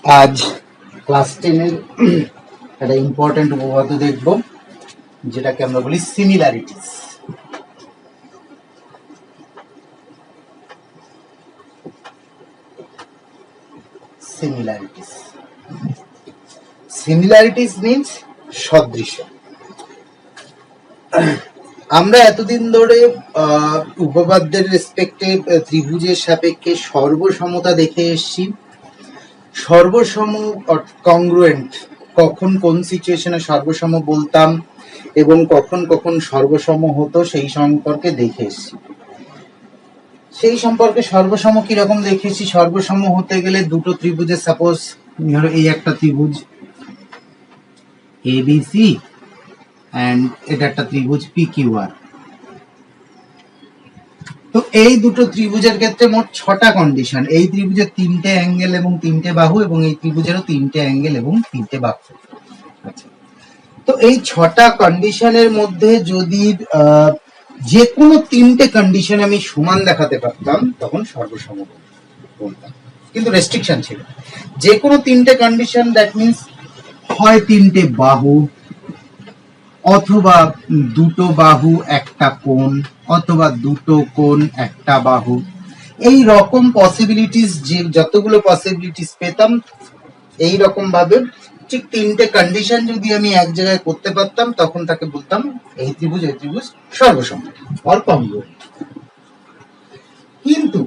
আজ ক্লাস 10 এর একটা ইম্পর্টেন্ট উপপাদ্য দেখব, যেটাকে আমরা বলি সিমিলারিটিস। সিমিলারিটিস সিমিলারিটিস মিন্স সদৃশ্য। আমরা এতদিন ধরে উপপাদ্যের রেসপেক্টে ত্রিভুজের সাপেক্ষে সর্বসমতা দেখে এসেছি। সর্বসম কংগ্রুয়েন্ট কখন কোন সিচুয়েশনে সর্বসম বলতাম এবং কখন কখন সর্বসম হতো সেই সম্পর্কে দেখে এসেছি। সেই সম্পর্কে সর্বসম কিরকম দেখেছি, সর্বসম হতে গেলে দুটো ত্রিভুজের সাপোজ ধরো এই একটা ত্রিভুজ এবিসি এন্ড এটা একটা ত্রিভুজ পিকিউআর। তো এই দুটো ত্রিভুজের ক্ষেত্রে মোট 6টা কন্ডিশন। এই ত্রিভুজের 3টে অ্যাঙ্গেল এবং 3টে বাহু, এবং এই ত্রিভুজেরও 3টে অ্যাঙ্গেল এবং 3টে বাহু। আচ্ছা, তো এই 6টা কন্ডিশনের মধ্যে যদি যে কোনো 3টে কন্ডিশন আমি সমান দেখাতে পারতাম তখন সর্বসম বলতাম, কিন্তু রেস্ট্রিকশন ছিল। যে কোনো 3টে কন্ডিশন, দ্যাট মিন্স হয় 3টে বাহু, অথবা দুটো বাহু একটা কোণ, অথবা দুটো কোণ একটা বাহু। এই রকম পসিবিলিটিস, যে যতগুলো পসিবিলিটিস পেতাম এই রকম ভাবে ঠিক 3টে কন্ডিশন যদি আমি এক জায়গায় করতে পারতাম তখন তাকে বলতাম এই ত্রিভুজ সর্বসম অর কংগ্রুয়েন্ট। কিন্তু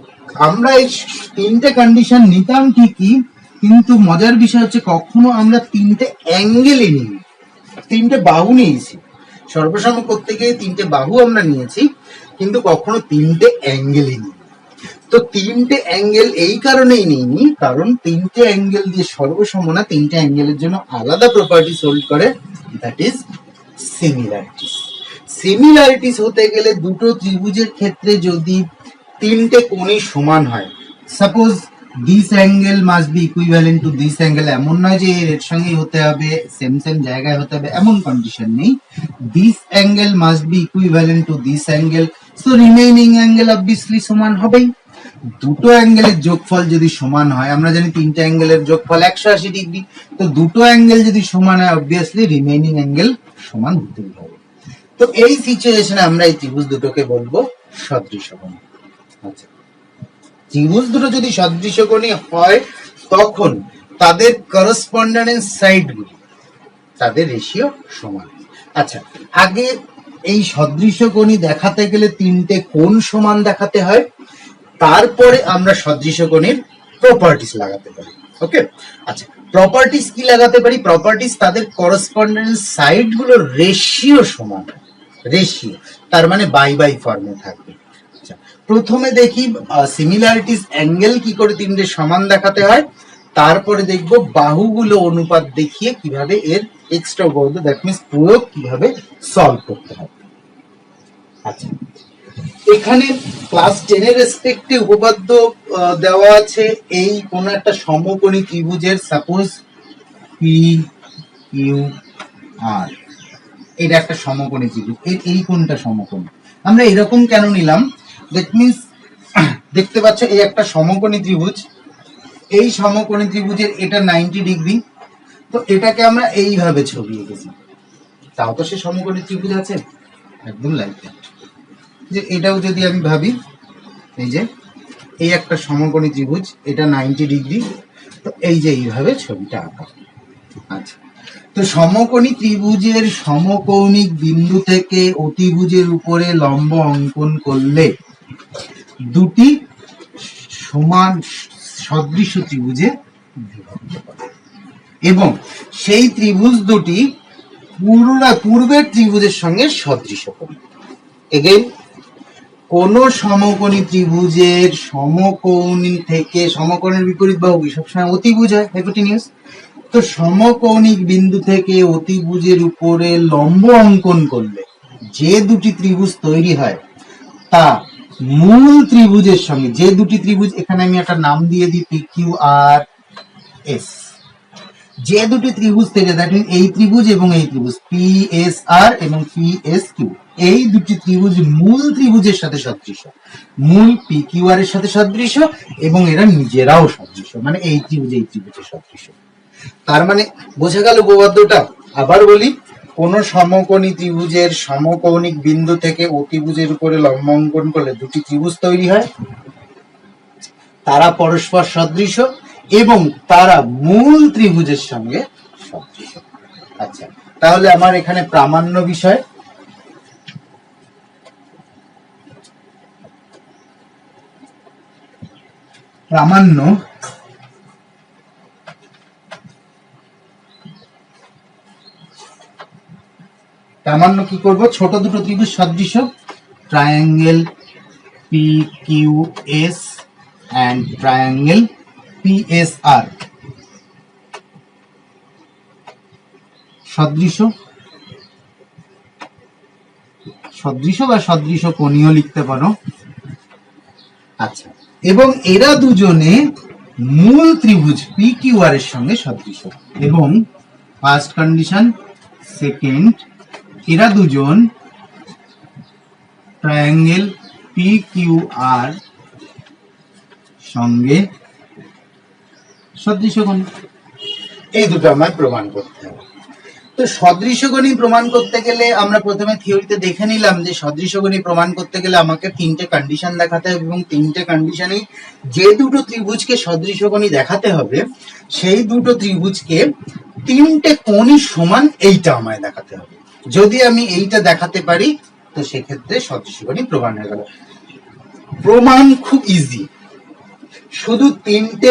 আমরা এই 3টে কন্ডিশন নিতাম ঠিকই, কিন্তু মজার বিষয় হচ্ছে কখনো আমরা 3টে অ্যাঙ্গেলে নিই, 3টে বাহু নিয়েছি। সর্বসম করতে গিয়ে 3টে বাহু আমরা নিয়েছি, কিন্তু কখনো 3টে অ্যাঙ্গেলে নিই। তো 3টে অ্যাঙ্গেল এই কারণেই নিইনি, কারণ 3টে অ্যাঙ্গেল দিয়ে সর্বসম না, 3টে অ্যাঙ্গেলের জন্য আলাদা প্রপার্টিস হোল্ড করে, দ্যাট ইজ সিমিলারিটিস। সিমিলারিটিস হতে গেলে দুটো ত্রিভুজের ক্ষেত্রে যদি 3টে কোণই সমান হয়, suppose this angle must be equivalent to this angle, এমন নয় যে এর সঙ্গেই হতে হবে, সেম সেম জায়গায় হতে হবে, এমন কন্ডিশন নেই। This angle must be equivalent to this angle, so remaining angle obviously সমান হবেই। দুটো অ্যাঙ্গেলের যোগফল যদি সমান হয়, আমরা জানি 3টে অ্যাঙ্গেলের যোগফল 180 ডিগ্রি, তো দুটো অ্যাঙ্গেল যদি সমান হয় অবভিয়াসলি রিমেইনিং অ্যাঙ্গেল সমান হতেই হবে। তো এই সিচুয়েশনে আমরা এই ত্রিভুজ দুটোকে বলবো সদৃশকোণ। আচ্ছা, ত্রিভুজ দুটো যদি সদৃশকোণী হয় তখন তাদের করসপন্ডেন্স সাইডগুলি, তাদের রেশিও সমান। আচ্ছা, আগে এই সদৃশকোণী দেখাতে গেলে 3টে কোণ সমান দেখাতে হয়, তারপরে আমরা সদৃশকোণের প্রপার্টিস লাগাতে পারি। ওকে, আচ্ছা, প্রপার্টিস কি লাগাতে পারি? প্রপার্টিস তাদের করসপন্ডেন্স সাইডগুলোর রেশিও সমান, রেশিও তার মানে বাই বাই ফর্মে থাকবে। আচ্ছা, প্রথমে দেখি সিমিলারিটিস অ্যাঙ্গেল কি করে 3টে সমান দেখাতে হয়, তারপরে দেখব বাহুগুলো অনুপাত দেখিয়ে কিভাবে এর এক্সট্রা উপপাদ্য, দ্যাট মিন্স প্রয়োগ কিভাবে সলভ করতে হয়। আচ্ছা, এখানে ক্লাস 10 এর রেসপেক্টে উপপাদ্য দেওয়া আছে। এই কোন একটা সমকোণী ত্রিভুজের সাপোজ পি কিউ আর, এটা একটা সমকোণী ত্রিভুজ, এই কোণটা সমকোণী। আমরা এরকম কেন নিলাম, দ্যাট মিন্স দেখতে পাচ্ছ এই একটা সমকোণী ত্রিভুজ, এই সমকোণী ত্রিভুজের এটা 90 ডিগ্রি, তো এটাকে আমরা এইভাবে ছবি এঁকেছি, তাও তো সে সমকোণী ত্রিভুজ আছে, একদম লাইক দ্যাট। যে এটাও যদি আমি ভাবি, এই যে এই একটা সমকোণী ত্রিভুজ, এটা 90 ডিগ্রি, তো এই যে এইভাবে ছবিটা আঁকা। আচ্ছা, তো সমকোণী ত্রিভুজের সমকৌণিক বিন্দু থেকে অতিভুজের উপরে লম্ব অঙ্কন করলে দুটি সমান সদৃশ ত্রিভুজে বিভক্ত করে, এবং সেই ত্রিভুজ দুটি পূর্বের ত্রিভুজের সঙ্গে সদৃশকোণী। এগেইন, কোন সমকোণী ত্রিভুজের সমকৌণী থেকে, সমকোণের বিপরীত বাহু সবসময় অতিভুজ হয়, হাইপোটেনিয়াস, তো সমকৌণিক বিন্দু থেকে অতিভুজের উপরে লম্ব অঙ্কন করলে যে দুটি ত্রিভুজ তৈরি হয় তা মূল ত্রিভুজের সঙ্গে, যে দুটি ত্রিভুজ, এখানে আমি একটা নাম দিয়ে দিই পি কিউ আর এস, যে দুটি ত্রিভুজ থেকে দ্যাট মিন এই ত্রিভুজ এবং এই ত্রিভুজ PSR এবং PSQ, এই দুটি ত্রিভুজ মূল ত্রিভুজের সাথে সদৃশ, মূল PQR এর সাথে সদৃশ এবং এরা নিজেরাও সদৃশ, মানে এই ত্রিভুজের সদৃশ। তার মানে বোঝা গেল উপপাদ্যটা? আবার বলি, কোন সমকোণী ত্রিভুজের সমকৌণিক বিন্দু থেকে অতিভুজের উপরে লম্ব অঙ্কন করলে দুটি ত্রিভুজ তৈরি হয়, তারা পরস্পর সদৃশ এবং তারা মূল ত্রিভুজের সঙ্গে সদৃশ। আচ্ছা, তাহলে আমার এখানে প্রামাণ্য বিষয়, প্রামাণ্য কি করব? ছোট দুটো ত্রিভুজ সদৃশ, triangle PQS and triangle PSR সদৃশ বা সদৃশ কোণীয় লিখতে পারো। আচ্ছা, এবং এরা দুজনে মূল ত্রিভুজ PQR এর সঙ্গে সদৃশ, এবং ফার্স্ট কন্ডিশন, সেকেন্ড, এরা দুজন ট্রায়াঙ্গেল PQR সঙ্গে সদৃশগণী। এই দুটো আমায় প্রমাণ করতে হবে। তো সদৃশগণী প্রমাণ করতে গেলে আমরা প্রথমে থিওরিতে দেখে নিলাম যে সদৃশগণী প্রমাণ করতে গেলে আমাকে তিনটে কন্ডিশন দেখাতে হবে, এবং তিনটে কন্ডিশনেই যে দুটো ত্রিভুজকে সদৃশগণী দেখাতে হবে সেই দুটো ত্রিভুজকে তিনটে কোণই সমান, এইটা আমায় দেখাতে হবে। যদি আমি এইটা দেখাতে পারি তো সেক্ষেত্রে সদৃশগণী প্রমাণ হয়ে গেল। প্রমাণ খুব ইজি, শুধু তিনটে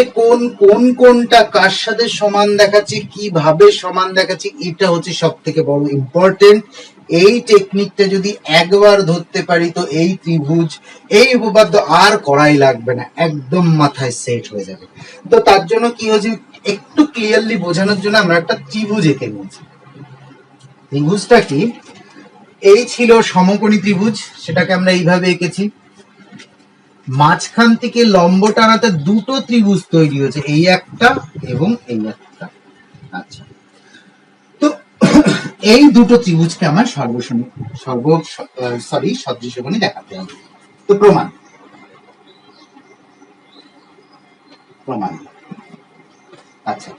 কোনটা কার সাথে সমান দেখাচ্ছে, কিভাবে সমান দেখাচ্ছে, এটা হচ্ছে সব থেকে বড় ইম্পর্টেন্ট। এই টেকনিকটা যদি একবার ধরতে পারি তো এই ত্রিভুজ, এই উপপাদ্য আর করাই লাগবে না, একদম মাথায় সেট হয়ে যাবে। তো তার জন্য কি হয়েছে, একটু ক্লিয়ারলি বোঝানোর জন্য আমরা একটা ত্রিভুজ এঁকে নিয়েছি। ত্রিভুজটা কি? এই ছিল সমকোণী ত্রিভুজ, সেটাকে আমরা এইভাবে এঁকেছি। মাঝখান থেকে লম্ব টানাতে দুটো ত্রিভুজ তৈরি হয়েছে, এই একটা এবং এই একটা। আচ্ছা, তো এই দুটো ত্রিভুজকে আমার সদৃশগণী দেখাতে হবে। তো প্রমাণ, আচ্ছা,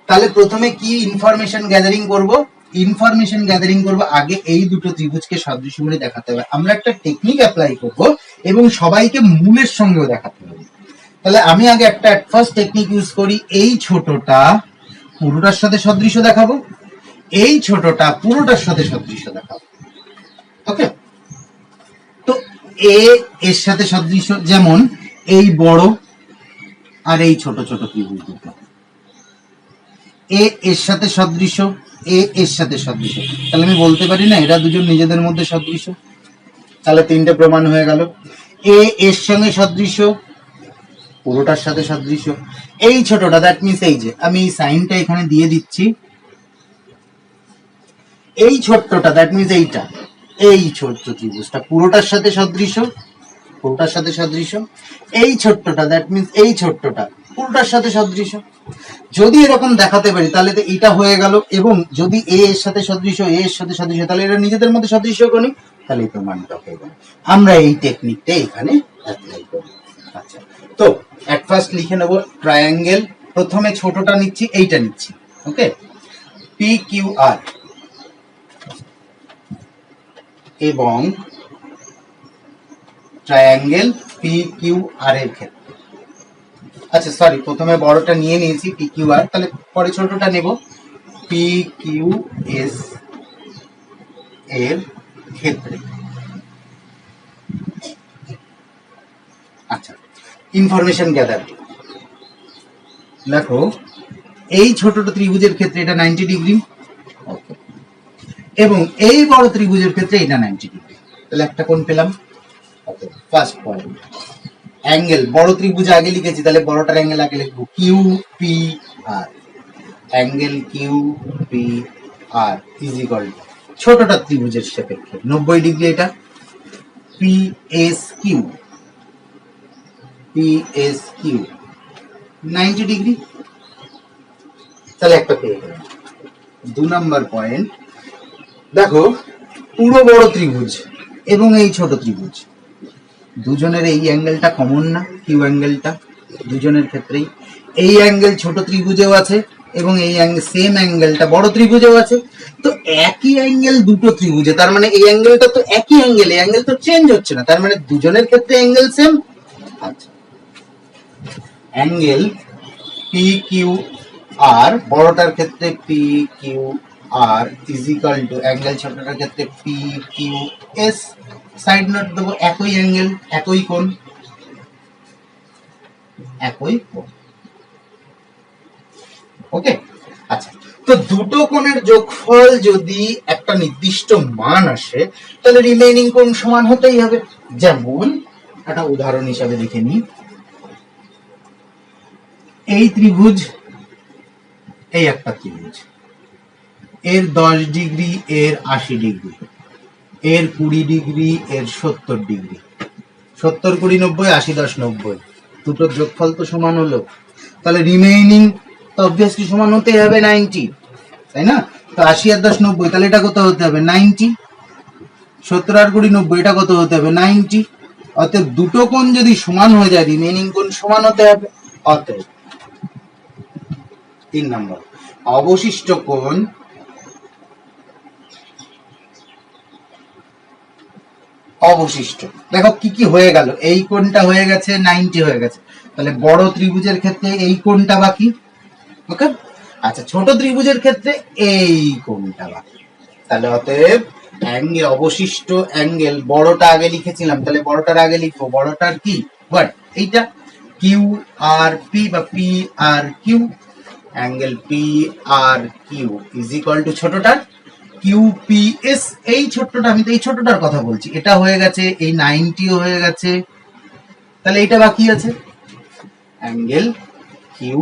তাহলে প্রথমে কি ইনফরমেশন গ্যাদারিং করব? আগে এই দুটো ত্রিভুজকে সদৃশগণী দেখাতে হবে। আমরা একটা টেকনিক অ্যাপ্লাই করব এবং সবাইকে মূলের সঙ্গেও দেখাতে হবে। তাহলে আমি আগে একটা ফার্স্ট টেকনিক ইউজ করি, এই ছোটটা পুরোটার সাথে সদৃশ দেখাবো, এই ছোটটা পুরোটার সাথে সদৃশ দেখাবো। ওকে, তো এর সাথে সদৃশ, যেমন এই বড় আর এই ছোট ছোট ত্রিভুজ দুটো, এর সাথে সদৃশ, এর সাথে সদৃশ। তাহলে আমি বলতে পারি না এরা দুজন নিজেদের মধ্যে সদৃশ? তাহলে তিনটে প্রমাণ হয়ে গেল। এর সঙ্গে সদৃশ, পুরোটার সাথে সদৃশ। এই ছোটটা, দ্যাট মিনস এই যে আমি এই সাইনটা এখানে দিয়ে দিচ্ছি, এই ছোট্টটা দ্যাট মিনস এইটা, এই ছোট্ট ত্রিভুজটা পুরোটার সাথে সদৃশ, এই ছোট্টটা দ্যাট মিনস এই ছোট্টটা পুরোটার সাথে সদৃশ। যদি এরকম দেখাতে পারি তাহলে তো এটা হয়ে গেল, এবং যদি এর সাথে সদৃশ, এর সাথে সদৃশ, তাহলে এরা নিজেদের মধ্যে সদৃশ গণি, তাহলে এই প্রমাণটা হয়ে গেল। আমরা এই টেকনিকটা এখানে অ্যাপ্লাই করব। আচ্ছা, তো এট ফার্স্ট লিখে নেব ট্রায়াঙ্গেল, প্রথমে ছোটটা নিচ্ছি, এইটা নিচ্ছি, ওকে, PQR এবং ট্রায়াঙ্গেল PQR এর ক্ষেত্রে, আচ্ছা সরি, প্রথমে বড়টা নিয়ে নিয়েছি PQR, তাহলে পরে ছোটটা নেব PQS এর ক্ষেত্রে। আচ্ছা, ইনফরমেশন গ্যাদার, দেখো এই ছোট ত্রিভুজের ক্ষেত্রে এটা 90 ডিগ্রি, এবং এই বড় ত্রিভুজের ক্ষেত্রে এটা 90 ডিগ্রি। তাহলে একটা কোণ পেলাম। ফার্স্ট পয়েন্ট, অ্যাঙ্গেল, বড় ত্রিভুজ আগে লিখেছি, তাহলে বড়টার অ্যাঙ্গেল আগে লিখবো QPR, angle QPR is equal two ছোটটা ত্রিভুজের সাপেক্ষে 90 ডিগ্রি, এটা PSQ 90 ডিগ্রি। তাহলে একটা পেয়ে গেলাম। 2 নাম্বার পয়েন্ট, দেখো পুরো বড় ত্রিভুজ এবং এই ছোট ত্রিভুজ দুজনের এই অ্যাঙ্গেলটা কমন না, কিউ অ্যাঙ্গেলটা দুজনের ক্ষেত্রেই এই অ্যাঙ্গেল ছোট ত্রিভুজেও আছে এবং এই অ্যাঙ্গেল সেম অ্যাঙ্গেলটা বড় ত্রিভুজেও আছে। তো একই অ্যাঙ্গেল দুটো ত্রিভুজে, তার মানে এই অ্যাঙ্গেলটা তো একই অ্যাঙ্গেল, এই অ্যাঙ্গেল তো চেঞ্জ হচ্ছে না, তার মানে দুজনের ক্ষেত্রে অ্যাঙ্গেল সেম। আচ্ছা, অ্যাঙ্গেল পি কিউ আর বড়টার ক্ষেত্রে P Q R is equal to angle ছোটটার ক্ষেত্রে P Q S. Side note দেবো, একই অ্যাঙ্গেল একই কোণ, একই কোণ। ওকে, আচ্ছা, তো দুটো কোণের যোগফল যদি একটা নির্দিষ্ট মান আসে তাহলে রিমেইনিং কোণ সমান হতেই হবে। যেমন একটা উদাহরণ হিসাবে দেখে নিই, এই ত্রিভুজ, এই একটা ত্রিভুজ, এর 10 ডিগ্রি, এর 80 ডিগ্রি, এর 20 ডিগ্রি, এর 70 ডিগ্রি, 70 20 90, 80 10 90, দুটোর যোগফল তো সমান হলো, তাহলে রিমেইনিং তো অবভিয়াসলি সমান হতে হবে 90, তাই না? তো 80 আর 10 90, তাহলে এটা কত হতে হবে 90, 70 আর 20 90, এটা কত হতে হবে 90। অতএব দুটো কোণ যদি সমান হয়ে যায় রিমেইনিং কোণ সমান হতে হবে। অতএব 3 নম্বর অবশিষ্ট কোণ অবশিষ্ট, দেখো কি কি হয়ে গেল, এই কোণটা হয়ে গেছে 90 হয়ে গেছে, তাহলে বড় ত্রিভুজের ক্ষেত্রে এই কোণটা বাকি। ওকে, আচ্ছা, ছোট ত্রিভুজের ক্ষেত্রে এই কোণটা বাকি। তাহলে অতএব অ্যাঙ্গেল, অবশিষ্ট অ্যাঙ্গেল, বড়টা আগে লিখেছিলাম, তাহলে বড়টার আগে লিখবো, বড়টার কি হোয়াট, এইটা কিউ আর পি বা P R Q, angle P R Q is equal to ছোটটার কিউ পি এস। এই ছোট্টটা, আমি তো এই ছোটটার কথা বলছি, এটা হয়ে গেছে, এই 90 হয়ে গেছে, তাহলে এটা বাকি আছে অ্যাঙ্গেল কিউ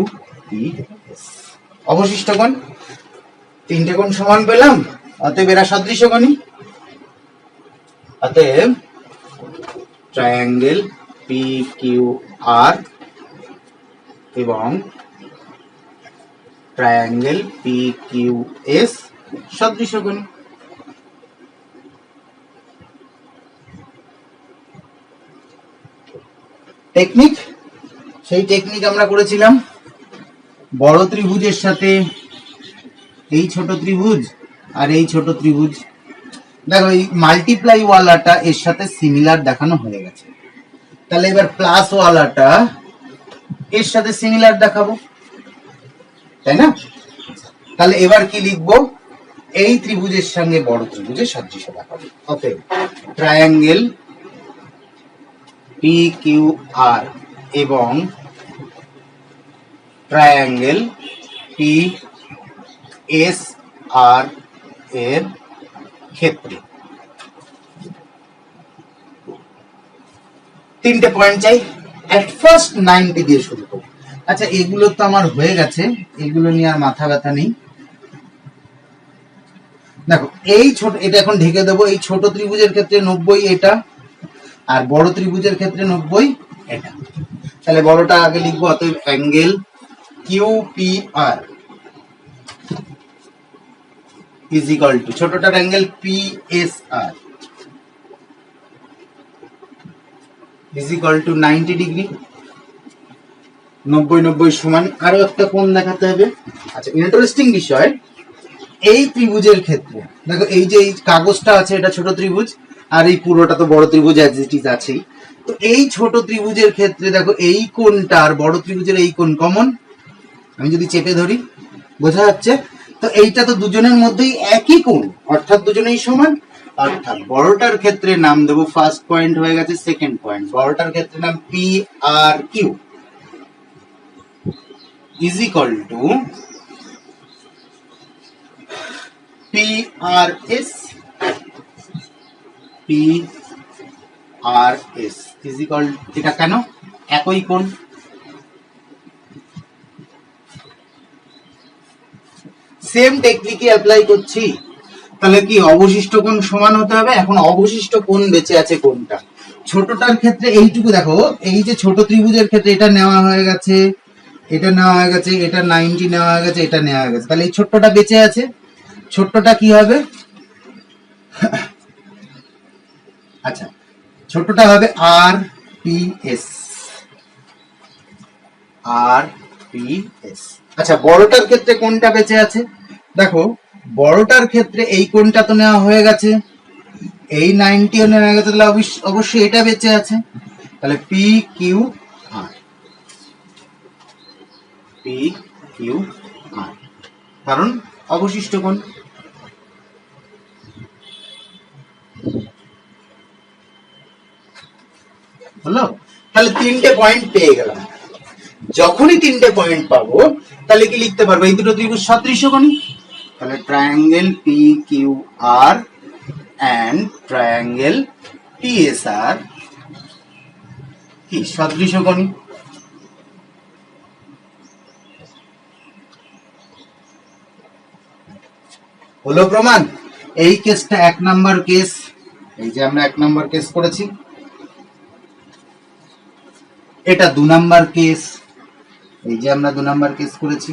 পি এস। অবশিষ্ট কোণ, তিনটে কোণ সমান পেলাম, অতএব এরা সদৃশ কোণী। অতএব ট্রায়াঙ্গেল পি কিউ আর এবং ট্রায়াঙ্গেল পি কিউ এস সদৃশ কোণী। টেকনিক, সেই টেকনিক আমরা করেছিলাম বড় ত্রিভুজের সাথে এই ছোট ত্রিভুজ আর এই ছোট ত্রিভুজ, দেখো এই মাল্টিপ্লাই ওয়ালাটা এর সাথে সিমিলার দেখানো হয়ে গেছে, তাহলে এবার প্লাস ওয়ালাটা এর সাথে সিমিলার দেখাবো, তাই না? তাহলে এবার কি লিখবো, এই ত্রিভুজের সঙ্গে বড় ত্রিভুজের সাদৃশ্য দেখাবো। অতএব ট্রায়াঙ্গেল পি কিউ আর এবং ট্রায়াঙ্গেল পি এস আর এর ক্ষেত্রে তিনটে পয়েন্ট চাই। এট ফার্স্ট 90 দিয়ে শুরু করব। আচ্ছা, এগুলো তো আমার হয়ে গেছে, এগুলো নিয়ে আর মাথা ব্যথা নেই। দেখো এই ছোট, এটা এখন ঢেকে দেবো, এই ছোট ত্রিভুজের ক্ষেত্রে 90 এটা, আর বড় ত্রিভুজের ক্ষেত্রে 90 এটা। তাহলে বড়টা আগে লিখবো, অতএব angle Q P R is equal to ছোটটার angle P S R is equal to 90 degree. 90 90 সমান আরো একটা কোণ দেখাতে হবে। আচ্ছা, ইন্টারেস্টিং বিষয়, এই ত্রিভুজের ক্ষেত্রে দেখো এই যে এই কাগজটা আছে, এটা ছোট ত্রিভুজ আর এই পুরোটা তো বড় ত্রিভুজ অ্যাজ ইট ইজ আছেই। তো এই ছোট ত্রিভুজের ক্ষেত্রে দেখো এই কোণটা আর বড় ত্রিভুজের এই কোণ কমন, আমি যদি চেপে ধরি বোঝা যাচ্ছে। তো এইটা তো দুজনের মধ্যেই একই কোণ, অর্থাৎ দুজনেই সমান। অর্থাৎ বড়টার ক্ষেত্রে নাম দেবো, ফার্স্ট পয়েন্ট হয়ে গেছে সেকেন্ড পয়েন্ট, বড়টার ক্ষেত্রে নাম P R Q is equal to P R S, P R S is equal, এটা কেন, একই কোণ। সেম টেকনিকে অ্যাপ্লাই করছি, তাহলে কি অবশিষ্ট কোণ সমান হতে হবে। এখন অবশিষ্ট কোণ বেঁচে আছে কোনটা, ছোটটার ক্ষেত্রে এইটুকু দেখো, এই যে ছোট ত্রিভুজের ক্ষেত্রে এটা নেওয়া হয়ে গেছে এটা নেওয়া হয়ে গেছে, এটা 90 নেওয়া হয়ে গেছে, এটা নেওয়া হয়ে গেছে, তাহলে এই ছোট্টটা বেঁচে আছে। ছোট্টটা কি হবে? আচ্ছা, ছোট্টটা হবে আর পি এস। আর পি এস। আচ্ছা, বড়টার ক্ষেত্রে কোনটা বেঁচে আছে? দেখো, বড়টার ক্ষেত্রে এই কোনটা তো নেওয়া হয়ে গেছে, এই 90 নেওয়া হয়ে গেছে, তাহলে অবশ্যই এটা বেঁচে আছে। তাহলে P Q R, P Q আর, কারণ অবশিষ্ট কোণ। হলো? তাহলে 3টে পয়েন্ট পেয়ে গেলাম। যখনই 3টে পয়েন্ট পাবো তাহলে কি লিখতে পারবো? এই দুটো ত্রিভুজ সদৃশকোণী। তাহলে triangle P Q R and triangle P S R কি সদৃশকোণী। হলো প্রমাণ? এই কেসটা 1 নাম্বার কেস। এই যে আমরা 1 নাম্বার কেস করেছি, এটা 2 নাম্বার কেস। এই যে আমরা 2 নাম্বার কেস করেছি।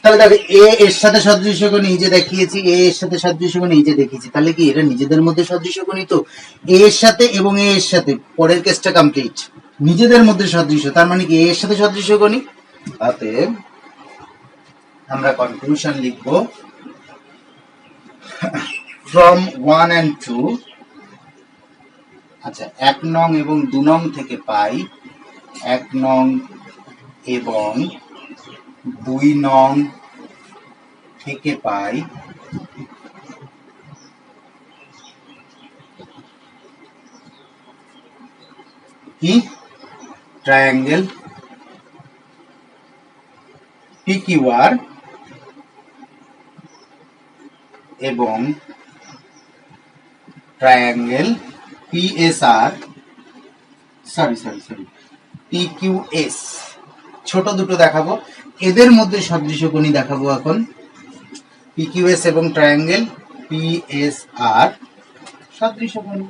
তাহলে দেখো, এ এর সাথে সদৃশকোণ এই যে দেখিয়েছি, এ এর সাথে সদৃশকোণ এই যে দেখিয়েছি, তাহলে কি এরা নিজেদের মধ্যে সদৃশকোণী? তো এ এর সাথে এবং এ এর সাথে, পরের কেসটা কমপ্লিট, নিজেদের মধ্যে সদৃশ, তার মানে কি এ এর সাথে সদৃশকোণী। অতএব আমরা কনক্লুশন লিখব, ফ্রম 1 and 2, আচ্ছা 1 নং এবং 2 নং থেকে পাই, 1 নং এবং 2 নং থেকে পাই কি ট্রায়াঙ্গেল PQR এবং ট্রায়াঙ্গেল PSR, সরি PQS। ছোট দুটো দেখাবো, এদের মধ্যে সদৃশকোণী দেখাবো এখন। PQS এবং ট্রায়াঙ্গেল PSR সদৃশকোণী।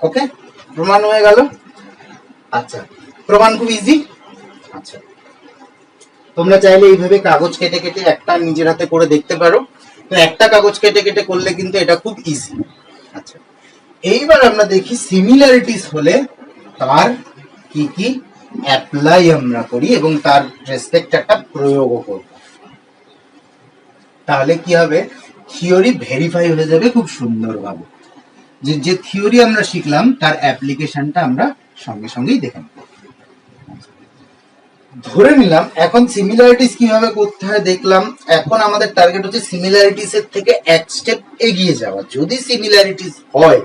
ওকে, প্রমাণ হয়ে গেল। আচ্ছা, প্রমাণ খুব ইজি। আচ্ছা, তোমরা চাইলে এইভাবে কাগজ কেটে কেটে একটা নিজের হাতে করে দেখতে পারো। তো একটা কাগজ কেটে কেটে করলে কিন্তু এটা খুব ইজি। আচ্ছা, এইবার আমরা দেখি সিমিলারিটিস হলে তার কি কি অ্যাপ্লাই আমরা করি এবং তার রেসপেক্ট একটা প্রয়োগও করব। তাহলে কি হবে? থিওরি ভেরিফাই হয়ে যাবে খুব সুন্দরভাবে। যে থিওরি আমরা শিখলাম তার অ্যাপ্লিকেশনটা আমরা সঙ্গে সঙ্গেই দেখে নেব। ধরে নিলাম এখন সিমিলারিটিস কিভাবে করতে হয় দেখলাম। এখন আমাদের টার্গেট হচ্ছে সিমিলারিটিস এর থেকে এক স্টেপ এগিয়ে যাওয়া। যদি সিমিলারিটিস হয়,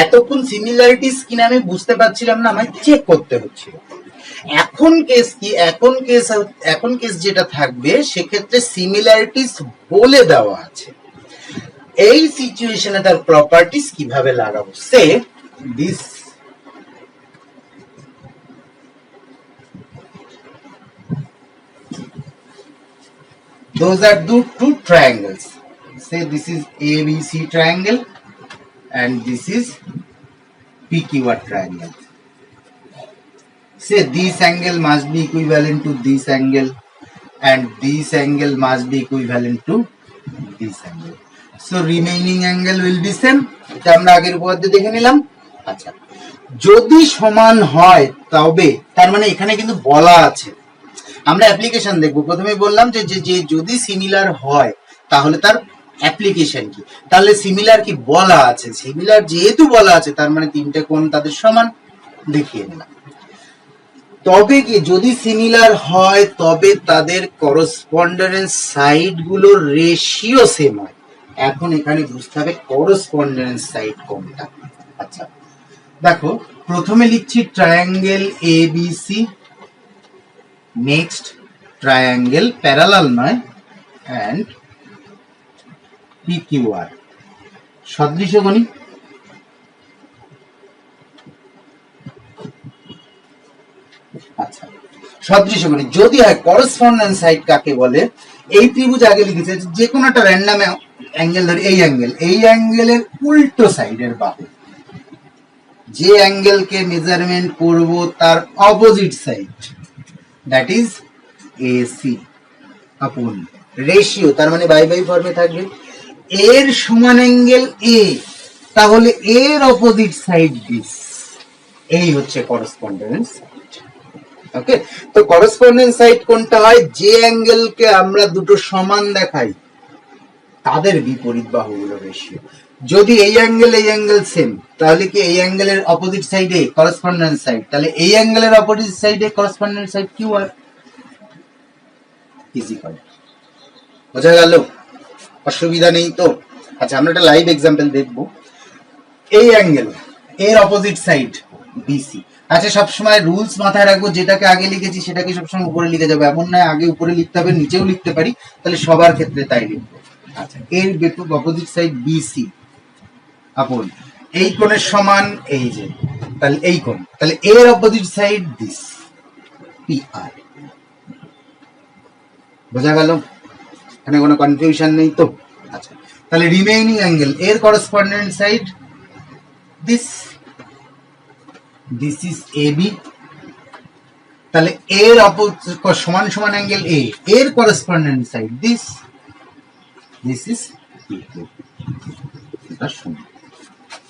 এতক্ষণ সিমিলারিটিস কিনা আমি বুঝতে পারছিলাম না, আমায় চেক করতে হচ্ছিল। এখন কেস কি? এখন কেস যেটা থাকবে সেক্ষেত্রে সিমিলারিটিস বলে দেওয়া আছে, এই সিচুয়েশনে তার প্রপার্টিস কিভাবে লাগাবো। Say this those are the two triangles. Say this is ABC triangle and this is PQR triangle. Say this angle must be equivalent to this angle and this angle must be equivalent to this angle. So remaining angle will be same. এটা আমরা আগের উপপাদ্যে দেখে নিলাম। আচ্ছা, যদি সমান হয় তবে, তার মানে এখানে কিন্তু বলা আছে, আমরা অ্যাপ্লিকেশন দেখব। প্রথমে বললাম যে যদি সিমিলার হয় তাহলে তার অ্যাপ্লিকেশন কি। তাহলে সিমিলার কি বলা আছে, সিমিলার যেহেতু বলা আছে তার মানে 3টে কোণ তাদের সমান, দেখিয়ে নিলাম। তবে কি যদি সিমিলার হয় তবে তাদের করসপন্ডেন্স সাইড গুলোর রেশিও সেম হয়। এখন এখানে বুঝতে হবে করসপন্ডেন্স সাইড কোনটা। আচ্ছা দেখো, প্রথমে লিখছি triangle ABC, next triangle parallel নয় এন্ড PQR সদৃশকোণী। আচ্ছা, সদৃশকোণী যদি হয়, করসপন্ডেন্স সাইড কাকে বলে? এই ত্রিভুজ আগে লিখেছে, যে কোনো একটা র্যান্ডম অ্যাঙ্গেল ধরে, এই অ্যাঙ্গেলের উল্টো সাইডের বাহু, যে অ্যাঙ্গেলকে মেজারমেন্ট করব তার opposite side, that is AC আপন রেশিও, তার মানে বাই বাই ফর্মে থাকবে এর সমান অ্যাঙ্গেল এ, তাহলে এর অপোজিট সাইড দিস, এই হচ্ছে করসপন্ডেন্স সাইড। ওকে, তো করসপন্ডেন্স সাইড কোনটা হয়? যে অ্যাঙ্গেলকে আমরা দুটো সমান দেখাই তাদের বিপরীত বাহুগুলো রেশিও। যদি এই অ্যাঙ্গেল সেম, তাহলে কি এই অ্যাঙ্গেলের অপোজিট সাইডে করসপন্ডেন্স সাইড, তাহলে এই অ্যাঙ্গেলের অপোজিট সাইডে correspondence side Q R is equal. বোঝা গেল? অসুবিধা নেই তো? আচ্ছা, আমরা একটা লাইভ এক্সাম্পল দেখব। এই অ্যাঙ্গেল এর অপোজিট সাইড বিসি। আচ্ছা, সবসময় রুলস মাথায় রাখবো, যেটাকে আগে লিখেছি সেটাকে সবসময় উপরে লিখে যাবো, এমন নয় আগে উপরে লিখতে হবে নিচেও লিখতে পারি, তাহলে সবার ক্ষেত্রে তাই লিখবো। আচ্ছা, এর অপোজিট সাইড বিসি আপন এই কোণের সমান এই যে, তাহলে এই কোণ, তাহলে এর opposite side this P R. বোঝা গেল? এখানে কোনো কনফিউশন নেই তো? আচ্ছা, তাহলে রিমেইনিং অ্যাঙ্গেল এর corresponding side this, this is A B, তাহলে এর সমান সমান অ্যাঙ্গেল এ, এর corresponding side this, this is P Q. এটা সমান।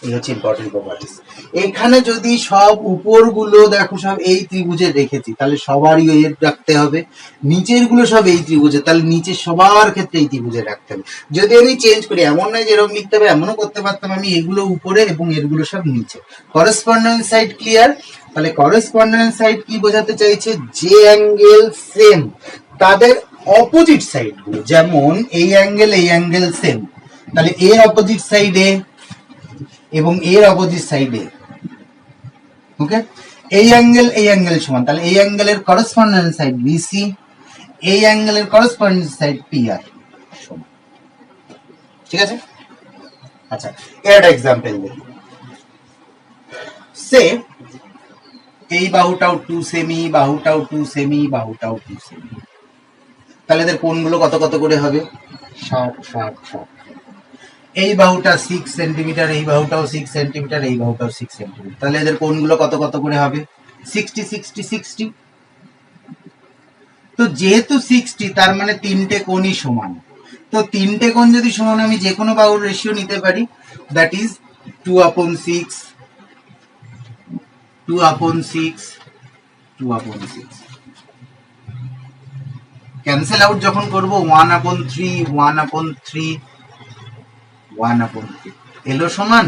এই হচ্ছে ইম্পর্টেন্ট প্রপার্টিস। এখানে যদি সব উপরগুলো দেখো সব এই ত্রিভুজে রেখেছি, তাহলে সবারই এর রাখতে হবে, নিচের গুলো সব এই ত্রিভুজে, তাহলে নিচে সবার ক্ষেত্রে এই ত্রিভুজে রাখতে হবে। যদি আমি চেঞ্জ করি, এমন নয় যে এরকম লিখতে হবে, এমনও করতে পারতাম আমি এগুলো উপরে এবং এরগুলো সব নিচে। Correspondence side clear? তাহলে করসপন্ডেন্স সাইড কি বোঝাতে চাইছে? যে অ্যাঙ্গেল সেম তাদের অপোজিট সাইড গুলো, যেমন এই অ্যাঙ্গেল সেম, তাহলে এর অপোজিট সাইডে এবং এর অপোজিট সাইডে, ওকে, এই অ্যাঙ্গেল সমান, তাহলে এই অ্যাঙ্গেলের করসপন্ডেন্স সাইড বিসি, এই অ্যাঙ্গেলের করসপন্ডেন্স সাইড পি আর সমান। ঠিক আছে? আচ্ছা, এর একটা এক্সাম্পল দেখি। সে এই বাহুটাও 2 সেমি, বাহুটাও 2 সেমি, বাহুটাও 2 সেমি, তাহলে এদের কোণগুলো কত কত করে হবে? 60 60 60। এই বাহুটা 6 সেন্টিমিটার, এই বাহুটাও 6 সেন্টিমিটার, এই বাহুটাও 6 সেন্টিমিটার, তাহলে এদের কোণগুলো কত কত করে হবে? 60 60 60। তো যেহেতু 60, তার মানে তিনটে কোণই সমান। তো তিনটে কোণ যদি সমান, আমি যে কোনো বাহুর রেশিও নিতে পারি, দ্যাট ইজ 2/6, 2/6, 2/6। ক্যান্সেল আউট যখন করবো 1/3, 1/3, 1/3 এলো সমান।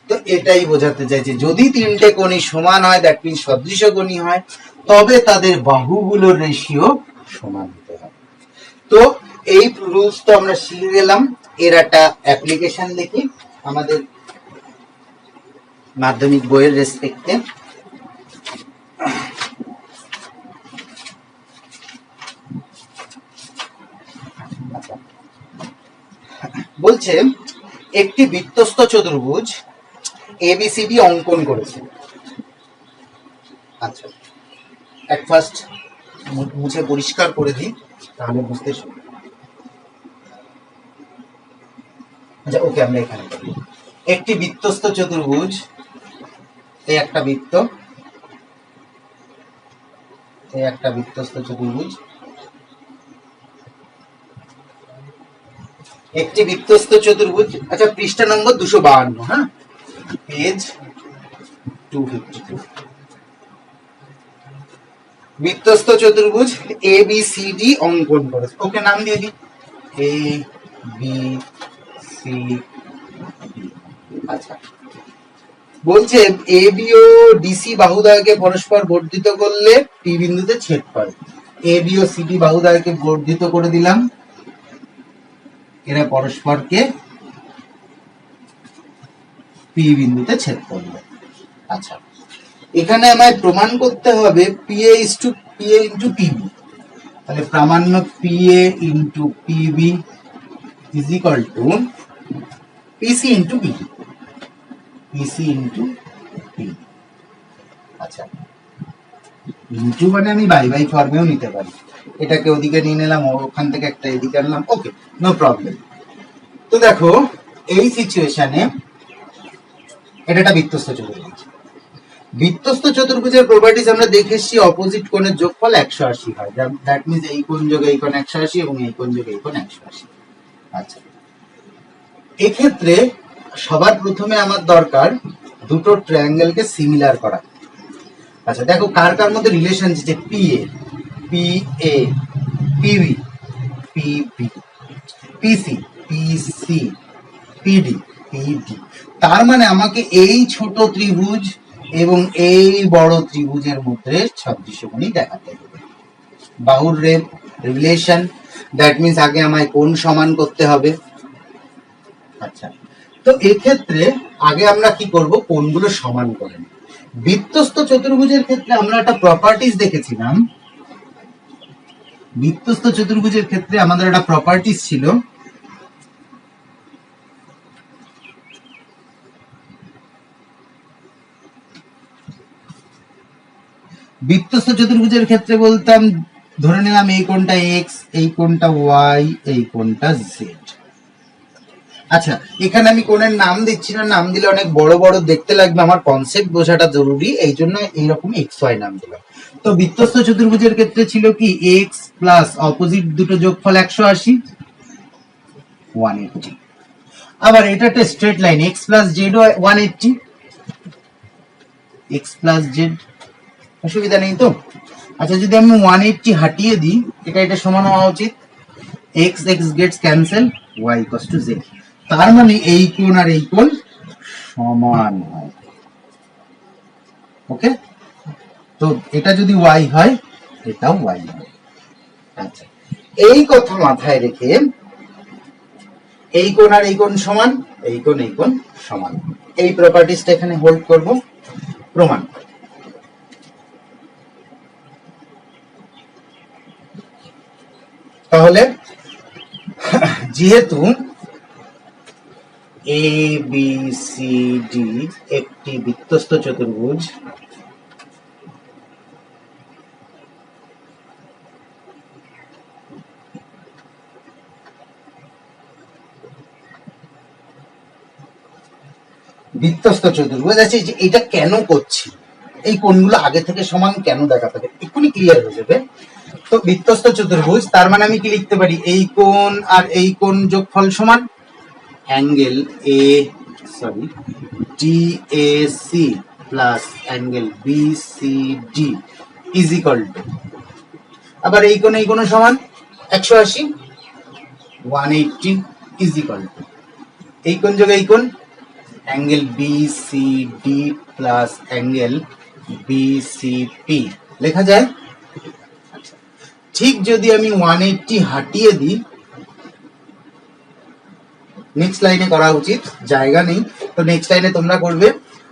তো এটাই বোঝাতে চাইছে, যদি তিনটে কোণই সমান হয়, দ্যাট মিন্স সদৃশ কোণী হয়, তবে তাদের বাহুগুলোর রেশিও সমান হতে হবে। তো এই রুলস তো আমরা শিখে গেলাম। এর একটা অ্যাপ্লিকেশন দেখি আমাদের মাধ্যমিক বইয়ের রেসপেক্টে। বলছে একটি বৃত্তস্থ চতুর্ভুজ এবিসিডি অঙ্কন করেছে। আচ্ছা, এট ফার্স্ট মুছে পরিষ্কার করে দিই, তাহলে বুঝতে সুবিধা। আচ্ছা, ওকে, আমরা এখানে করি। একটি বৃত্তস্থ চতুর্ভুজ, এই একটা বৃত্ত, এই একটা বৃত্তস্থ চতুর্ভুজ, একটি বৃত্তস্থ চতুর্ভুজ। আচ্ছা, পৃষ্ঠা নম্বর 252, হ্যাঁ, পেজ 252। বৃত্তস্থ চতুর্ভুজ এ বি সি ডি অঙ্কন করেছে। ওকে, নাম দিয়ে দিই এ বি সি ডি। আচ্ছা, বলছে এ বি ও ডিসি বাহুদ্বয়কে পরস্পর বর্ধিত করলে পি বিন্দুতে ছেদ করে। এ বি ও সিডি বাহুদ্বয়কে বর্ধিত করে দিলাম, এরা পরস্পরকে পি বিন্দুতে ছেদ করবে। আচ্ছা, এখানে আমায় প্রমাণ করতে হবে পিএ ইনটু পিবি, তাহলে প্রামাণ্য PA into PB is equal to PC into PB, PC into PB. আচ্ছা, ইনটু মানে আমি বাই বাই ফর্মেও নিতে পারি, এটাকে ওদিকে নিয়ে নিলাম, ওখান থেকে একটা এদিকে আনলাম, ওকে, নো প্রবলেম। তো দেখো, এই সিচুয়েশনে এটা একটা বৃত্তস্থ চতুর্ভুজ। বৃত্তস্থ চতুর্ভুজের প্রপার্টিজ আমরা দেখে এসেছি, অপোজিট কোণের যোগফল 180 হয়। দ্যাট মিনস এই কোণ যোগ এই কোণ 180 এবং এই কোণ যোগ এই কোণ 180। আচ্ছা, এক্ষেত্রে সবার প্রথমে আমার দরকার দুটো ট্রায়াঙ্গেলকে সিমিলার করা। আচ্ছা দেখো কার কার মধ্যে রিলেশন আছে, P A, PB, PB, PC, PC, PD, PD. তার মানে আমাকে এই ছোট ত্রিভুজ এবং এই বড় ত্রিভুজের মধ্যে সাদৃশ্যকোণী দেখাতে হবে। বাহুর রিলেশন, দ্যাট মিনস আগে আমায় কোণ সমান করতে হবে। আচ্ছা, তো এক্ষেত্রে আগে আমরা কি করব, কোণগুলো সমান করে নেব। বৃত্তস্থ চতুর্ভুজের ক্ষেত্রে আমরা একটা প্রপার্টিজ দেখেছিলাম। বৃত্তস্থ চতুর্ভুজের ক্ষেত্রে আমাদের একটা প্রপার্টিজ ছিল, বৃত্তস্থ চতুর্ভুজের ক্ষেত্রে বলতাম, ধরে নিলাম এই কোণটা এক্স, এই কোণটা ওয়াই, এই কোণটা জেড। আচ্ছা, এখানে আমি কোণের নাম দিচ্ছি না, নাম দিলে অনেক বড় বড় দেখতে লাগবে, আমার কনসেপ্ট বোঝাটা জরুরি, এই জন্য এইরকম এক্স ওয়াই নাম দিলাম। তো বৃত্তস্থ চতুর্ভুজের ক্ষেত্রে ছিল কি, এক্স প্লাস অপোজিট দুটো যোগফল 180, 180। আবার এটা একটা straight line, x plus Z 180, x plus Z, অসুবিধা নেই তো। আচ্ছা, যদি আমি 180 হাটিয়ে দিই, এটা সমান হওয়া উচিত, X X gets cancel, Y equals to Z. তার মানে এই কোণ আর এই কোণ সমান হয়। ওকে, তো এটা যদি ওয়াই হয়, এটাও ওয়াই হয়। আচ্ছা, এই কথা মাথায় রেখে এই কোণ আর এই কোণ সমান, এই কোণ এই কোণ সমান, এই প্রপার্টিজটা এখানে হোল্ড করব, প্রমাণ। তাহলে যেহেতু এ বি সি ডি একটি বৃত্তস্থ চতুর্ভুজ, বৃত্তস্থ চতুর্ভুজ আছে, যে এটা কেন করছি, এই কোণগুলো আগে থেকে সমান কেন দেখাতে হবে, এক্ষুনি ক্লিয়ার হয়ে যাবে। তো বৃত্তস্থ চতুর্ভুজ, তার মানে আমি কি লিখতে পারি, এই কোণ আর এই কোণ যোগফল সমান, angle D A C plus angle B C D is equal to, আবার এই কোণ সমান 180, 180 ইজ ইকুয়াল টু, এই কোণ যোগ এই কোণ angle BCD plus angle BCP লেখা যায়। ঠিক যদি আমি 180 হাটিয়ে দিই, নেক্সট লাইনে করা উচিত, জায়গা নেই, তো নেক্সট লাইনে তোমরা করবে।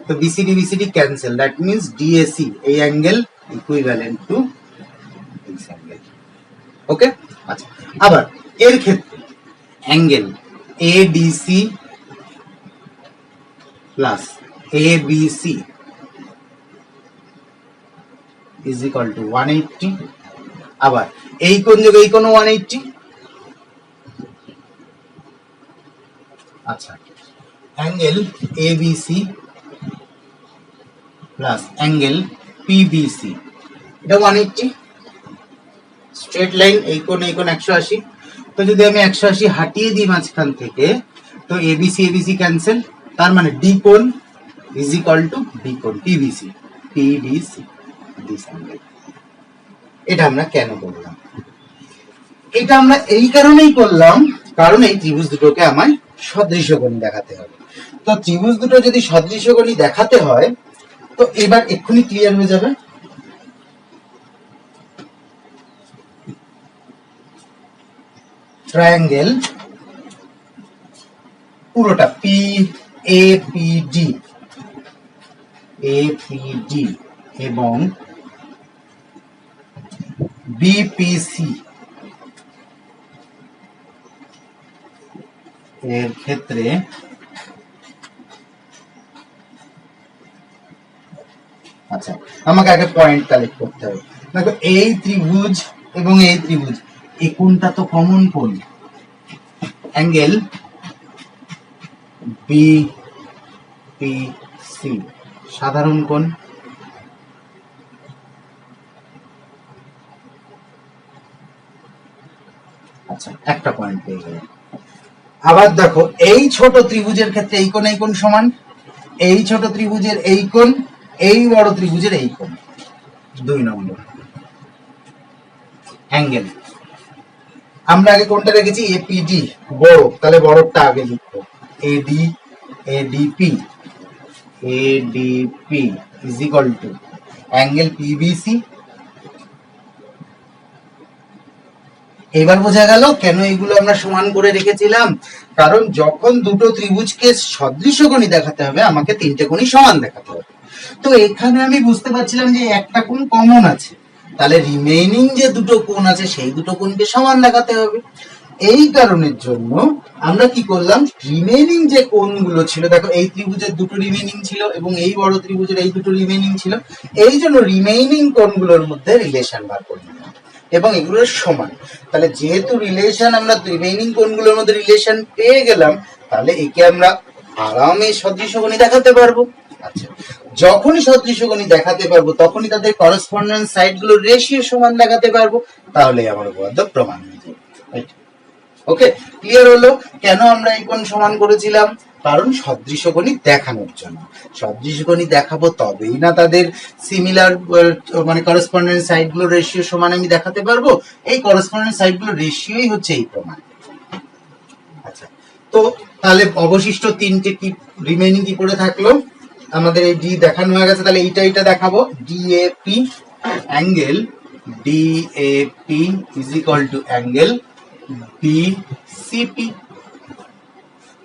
তো BCD BCD cancel, that means DAC এই angle equivalent to this angle. Okay, আচ্ছা, আবার এর ক্ষেত্রে angle ADC plus ABC is equal to 180, আবার এই কোণ যোগ এই কোণ 180। আচ্ছা, angle ABC plus angle PBC, এটা 180, স্ট্রেট লাইন, এই কোণ 180। তো যদি আমি 180 হাটিয়ে দিই মাঝখান থেকে, তো এবিসি এবিসি ক্যান্সেল, তার মানে ডি কোণ ইজ ইকুয়াল টু ডি কোণ পিবিসি, পিডিসি দিস অ্যাঙ্গেল। এটা আমরা কেন করলাম, এটা আমরা এই কারণেই করলাম, কারণ এই ত্রিভুজ দুটোকে আমায় সদৃশকোণী দেখাতে হবে। তো ত্রিভুজ দুটো যদি সদৃশকোণী দেখাতে হয়, তো এবার এক্ষুনি ক্লিয়ার হয়ে যাবে। ট্রায়াঙ্গেল পুরোটা পি এ পি ডি এবং বিপিসি এর ক্ষেত্রে আচ্ছা, আমাকে আগে পয়েন্ট কালেক্ট করতে হবে। দেখো এই ত্রিভুজ এবং এই ত্রিভুজ, এই কোণটা তো কমন কোণ, অ্যাঙ্গেল বিপিসি সি সাধারণ কোণ। আচ্ছা, একটা পয়েন্ট পেয়ে গেলাম। আবার দেখো, এই ছোট ত্রিভুজের ক্ষেত্রে এই কোণ সমান, এই ছোট ত্রিভুজের এই কোণ, এই বড় ত্রিভুজের এই কোণ। 2 নম্বর অ্যাঙ্গেল। আমরা আগে কোনটা রেখেছি? এপিডি বড়, তাহলে বড়টা আগে লিখবো। AD ADP ADP is equal to angle PBC. এবার বোঝা গেল কেন এগুলো আমরা সমান করে রেখেছিলাম। কারণ যখন দুটো ত্রিভুজকে সদৃশকোণী দেখাতে হবে, আমাকে তিনটে কোণই সমান দেখাতে হবে। তো এখানে আমি বুঝতে পারছিলাম যে একটা কোণ কমন আছে, তাহলে রিমেইনিং যে দুটো কোণ আছে সেই দুটো কোণকে সমান দেখাতে হবে। এই কারণের জন্য আমরা কি করলাম, রিমেইনিং যে কোণগুলো ছিল, দেখো এই ত্রিভুজের দুটো রিমেইনিং ছিল এবং এই বড় ত্রিভুজের এই দুটো রিমেইনিং ছিল, এই জন্য রিমেইনিং কোণগুলোর মধ্যে রিলেশন বার করে নিলাম এবং এগুলোর সমান। তাহলে যেহেতু রিলেশন, আমরা রিমেইনিং কোণগুলোর মধ্যে রিলেশন পেয়ে গেলাম, তাহলে একে আমরা আরামে সদৃশকোণী দেখাতে পারবো। আচ্ছা, যখনই সদৃশকোণী দেখাতে পারবো তখনই তাদের করসপন্ডেন্স সাইডগুলোর রেশিও সমান দেখাতে পারবো, তাহলে আমার উপপাদ্য প্রমাণ হয়ে যাবে। ওকে, ক্লিয়ার হলো কেন আমরা এই কোণ সমান করেছিলাম? কারণ সদৃশকোণী দেখানোর জন্য। সদৃশকোণী দেখাবো তবেই না তাদের সিমিলার মানে করসপন্ডেন্স সাইডগুলোর রেশিও সমান আমি দেখাতে পারবো। এই করসপন্ডেন্স সাইডগুলোর রেশিওই হচ্ছে এই প্রমাণ। আচ্ছা, তো তাহলে অবশিষ্ট তিনটে কি রিমেইনিং কি পড়ে থাকলো? আমাদের এই ডি দেখানো হয়ে গেছে, তাহলে এইটা দেখাবো। DAP angle DAP is equal to angle BCP.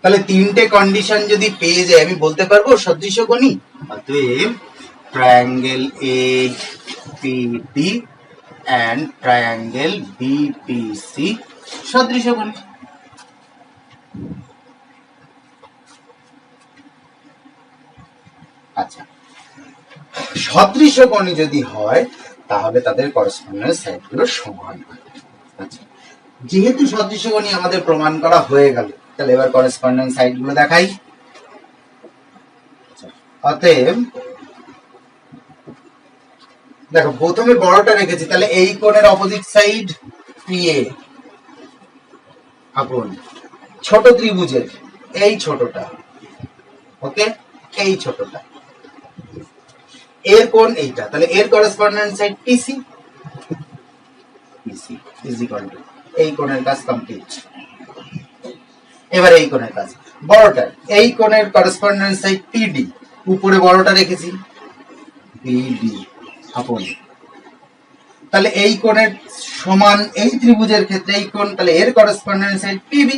তাহলে তিনটে কন্ডিশন যদি পেয়ে যায় আমি বলতে পারবো সদৃশকোণী। অতএব triangle APD and triangle BPC সদৃশকোণী। আচ্ছা, সদৃশকোণী যদি হয় তাহলে তাদের করসপন্ডেন্স সাইডগুলো সমান হয়। আচ্ছা, যেহেতু সদৃশকোণী আমাদের প্রমাণ করা হয়ে গেল, তাহলে এবার করসপন্ডেন্স সাইডগুলো দেখাই। অতএব দেখো, প্রথমে বড়টা রেখেছি, তাহলে এই কোণের অপোজিট সাইড পিএ আপন ছোট ত্রিভুজের এই ছোটটা, ওকে, এই ছোটটা, এর কোণ এইটা, তাহলে এর correspondence side PC. PC is equal two এই কোণের কাজ কমপ্লিট। এবার এই কোণের কাজ, বড়টা, এই কোণের করসপন্ডেন্স সাইড পিডি, উপরে বড়টা রেখেছি পিডি আপন, তাহলে এই কোণের সমান এই ত্রিভুজের ক্ষেত্রে এই কোণ, তাহলে এর করসপন্ডেন্স সাইড পিবি।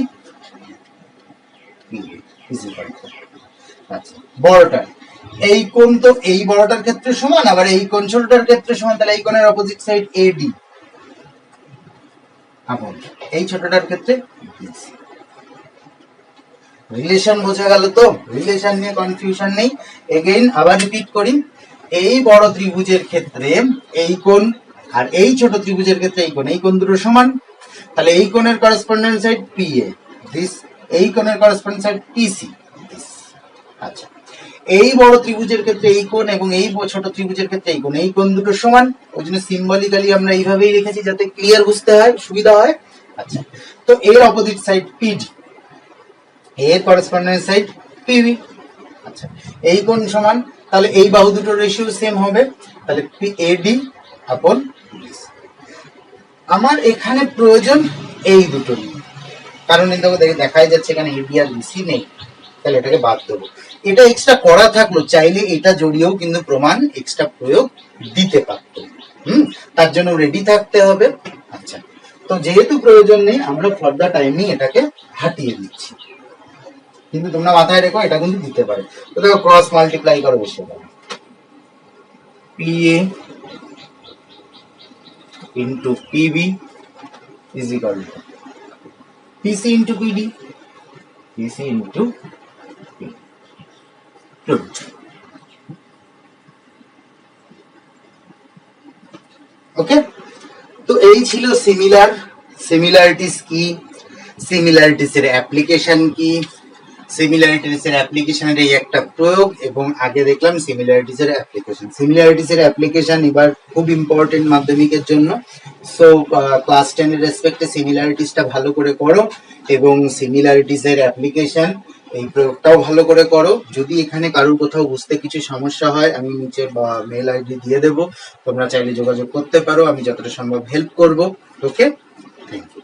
আচ্ছা, বড়টা, এই কোণ তো এই বড়টার ক্ষেত্রে সমান, আবার এই কোণ ছোটটার ক্ষেত্রে সমান, তাহলে এই কোণের অপোজিট সাইড এডি আপন এই ছোটটার ক্ষেত্রে বিসি। রিলেশন বোঝা গেল তো? রিলেশন নিয়ে কনফিউশন নেই। এগেইন আবার রিপিট করি, এই বড় ত্রিভুজের ক্ষেত্রে এই কোণ আর এই ছোট ত্রিভুজের ক্ষেত্রে এই কোণ দুটো সমান, তাহলে এই কোণের করসপন্ডেন্স সাইড পিএ দিস, এই কোণের করসপন্ডেন্স সাইড পিসি দিস। আচ্ছা, এই বড় ত্রিভুজের ক্ষেত্রে এই কোণ এবং এই ছোট ত্রিভুজের ক্ষেত্রে এই কোণ দুটো সমান, ওই জন্য সিম্বলিক্যালি আমরা এইভাবেই রেখেছি যাতে ক্লিয়ার বুঝতে হয়, সুবিধা হয়। আচ্ছা, তো এর অপোজিট সাইড পিডি, এর করসপন্ডেন্স সাইড পিবি। আচ্ছা, এই কোণ সমান, তাহলে এই বাহু দুটোর রেশিও সেম হবে, তাহলে এডি আপন বিসি। আমার এখানে প্রয়োজন এই দুটো নিয়ে, কারণ দেখাই যাচ্ছে এখানে এডি আর বিসি নেই, তাহলে এটাকে বাদ দেবো। এটা এক্সট্রা করা থাকলো, চাইলে এটা জড়িয়েও কিন্তু প্রমাণ এক্সট্রা প্রয়োগ দিতে পারত। তার জন্য রেডি থাকতে হবে। আচ্ছা, তো যেহেতু প্রয়োজন নেই, আমরা ফর দা টাইমিং এটাকে হাটিয়ে দিচ্ছি, কিন্তু তোমরা মাথায় রেখো এটা কিন্তু দিতে পারে। তো দেখো, ক্রস মাল্টিপ্লাই করে বসে যাবে, PA into PB is equal to PC into PD, PC into ওকে। তো এই ছিল সিমিলারিটিস কি, সিমিলারিটিস এর অ্যাপ্লিকেশন কি, সিমিলারিটিস এর অ্যাপ্লিকেশনের এই একটা প্রয়োগ, এবং আগে দেখলাম সিমিলারিটিস এর অ্যাপ্লিকেশন। সিমিলারিটিস এর অ্যাপ্লিকেশন এবার খুব ইম্পর্টেন্ট মাধ্যমিকের জন্য। সো ক্লাস 10 এর রেসপেক্টে সিমিলারিটিসটা ভালো করে করো, এবং সিমিলারিটিস এর অ্যাপ্লিকেশন এই প্রয়োগটাও ভালো করে করো। যদি এখানে কারোর কোথাও বুঝতে কিছু সমস্যা হয়, আমি নিচে মেল আইডি দিয়ে দেবো, তোমরা চাইলে যোগাযোগ করতে পারো, আমি যতটা সম্ভব হেল্প করবো। ওকে, থ্যাংক ইউ।